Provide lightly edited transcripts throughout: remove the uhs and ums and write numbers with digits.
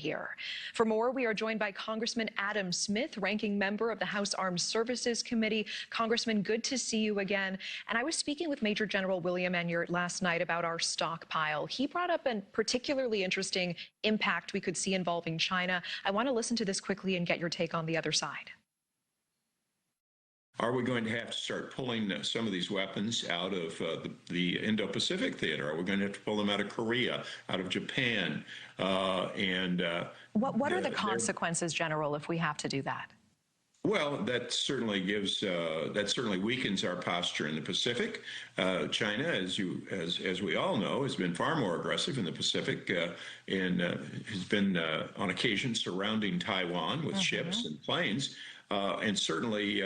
here. For more, we are joined by Congressman Adam Smith, ranking member of the House Armed Services Committee. Congressman, good to see you again. And I was speaking with Major General William Enyart last night about our stockpile. He brought up a particularly interesting impact we could see involving China. I want to listen to this quickly and get your take on the other side. Are we going to have to start pulling some of these weapons out of the Indo-Pacific theater? Are we going to have to pull them out of Korea, out of Japan? What are the consequences, General, if we have to do that? Well, that certainly weakens our posture in the Pacific. China, as we all know, has been far more aggressive in the Pacific and has been on occasion surrounding Taiwan with ships and planes. And certainly,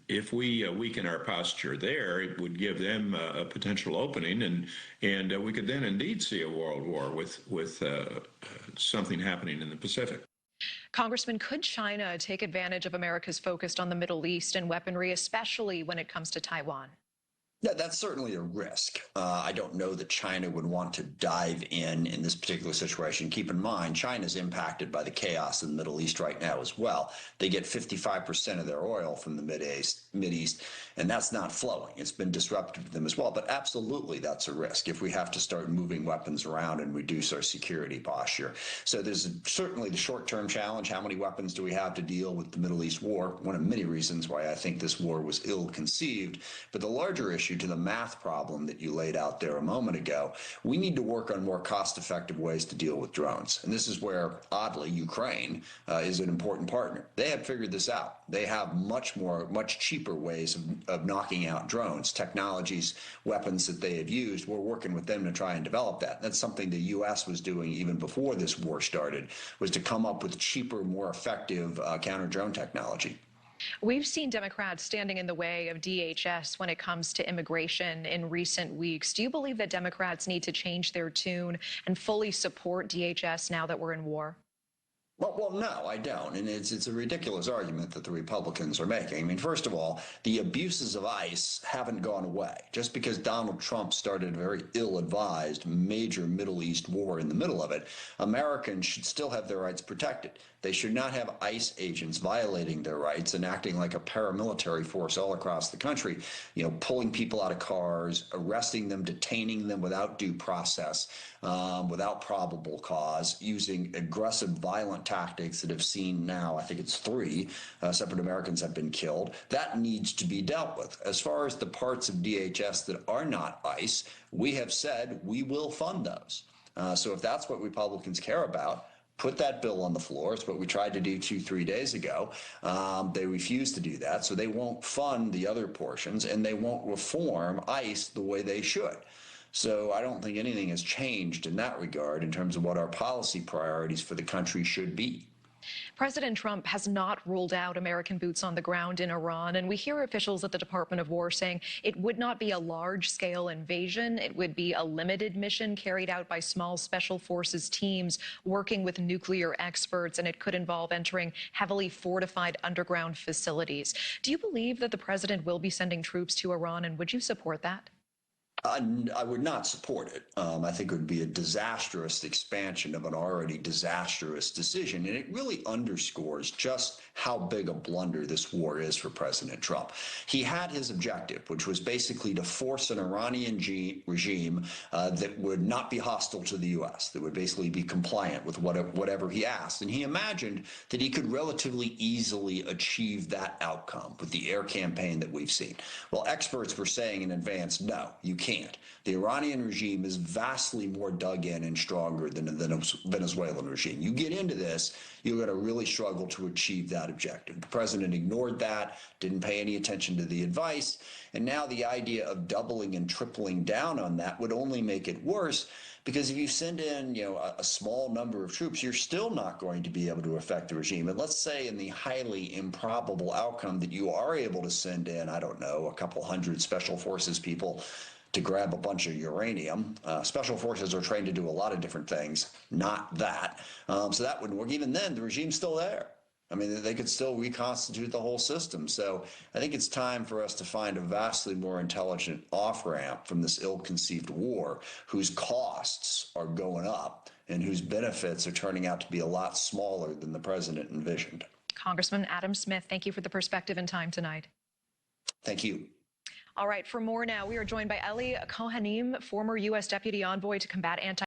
if we weaken our posture there, it would give them a potential opening, and we could then indeed see a world war with something happening in the Pacific. Congressman, could China take advantage of America's focus on the Middle East and weaponry, especially when it comes to Taiwan? Yeah, that's certainly a risk. I don't know that China would want to dive in this particular situation. Keep in mind, China's impacted by the chaos in the Middle East right now as well. They get 55% of their oil from the Mideast, and that's not flowing. It's been disruptive to them as well. But absolutely, that's a risk if we have to start moving weapons around and reduce our security posture. So there's certainly the short-term challenge. How many weapons do we have to deal with the Middle East war? One of many reasons why I think this war was ill-conceived. But the larger issue, to the math problem that you laid out there a moment ago, we need to work on more cost-effective ways to deal with drones. And this is where, oddly, Ukraine is an important partner. They have figured this out. They have much cheaper ways of knocking out drones, technologies, weapons that they have used. We're working with them to try and develop that. That's something the U.S. was doing even before this war started, was to come up with cheaper, more effective counter-drone technology. We've seen Democrats standing in the way of DHS when it comes to immigration in recent weeks. Do you believe that Democrats need to change their tune and fully support DHS now that we're in war? Well, no, I don't. And it's a ridiculous argument that the Republicans are making. I mean, first of all, the abuses of ICE haven't gone away. Just because Donald Trump started a very ill-advised major Middle East war in the middle of it, Americans should still have their rights protected. They should not have ICE agents violating their rights and acting like a paramilitary force all across the country, pulling people out of cars, arresting them, detaining them without due process, without probable cause, using aggressive, violent tactics that have seen now, I think it's 3 separate Americans have been killed. That needs to be dealt with. As far as the parts of DHS that are not ICE, we have said we will fund those. So if that's what Republicans care about, put that bill on the floor. It's what we tried to do 2-3 days ago. They refused to do that, so they won't fund the other portions, and they won't reform ICE the way they should. So I don't think anything has changed in that regard in terms of what our policy priorities for the country should be. President Trump has not ruled out American boots on the ground in Iran, and we hear officials at the Department of War saying it would not be a large-scale invasion. It would be a limited mission carried out by small special forces teams working with nuclear experts, and it could involve entering heavily fortified underground facilities. Do you believe that the president will be sending troops to Iran, and would you support that? I would not support it. I think it would be a disastrous expansion of an already disastrous decision. And it really underscores just how big a blunder this war is for President Trump. He had his objective, which was basically to force an Iranian regime that would not be hostile to the U.S., that would basically be compliant with whatever he asked. And he imagined that he could relatively easily achieve that outcome with the air campaign that we've seen. Well, experts were saying in advance, no, you can't. The Iranian regime is vastly more dug in and stronger than the Venezuelan regime. You get into this, you're going to really struggle to achieve that objective. The president ignored that, didn't pay any attention to the advice, and now the idea of doubling and tripling down on that would only make it worse, because if you send in a small number of troops, you're still not going to be able to affect the regime. And let's say in the highly improbable outcome that you are able to send in, I don't know, a couple hundred special forces people to grab a bunch of uranium. Special forces are trained to do a lot of different things, not that. So that wouldn't work. Even then, the regime's still there. I mean, they could still reconstitute the whole system. So I think it's time for us to find a vastly more intelligent off-ramp from this ill-conceived war whose costs are going up and whose benefits are turning out to be a lot smaller than the president envisioned. Congressman Adam Smith, thank you for the perspective and time tonight. Thank you. All right, for more now, we are joined by Eli Kohanim, former U.S. Deputy Envoy to combat anti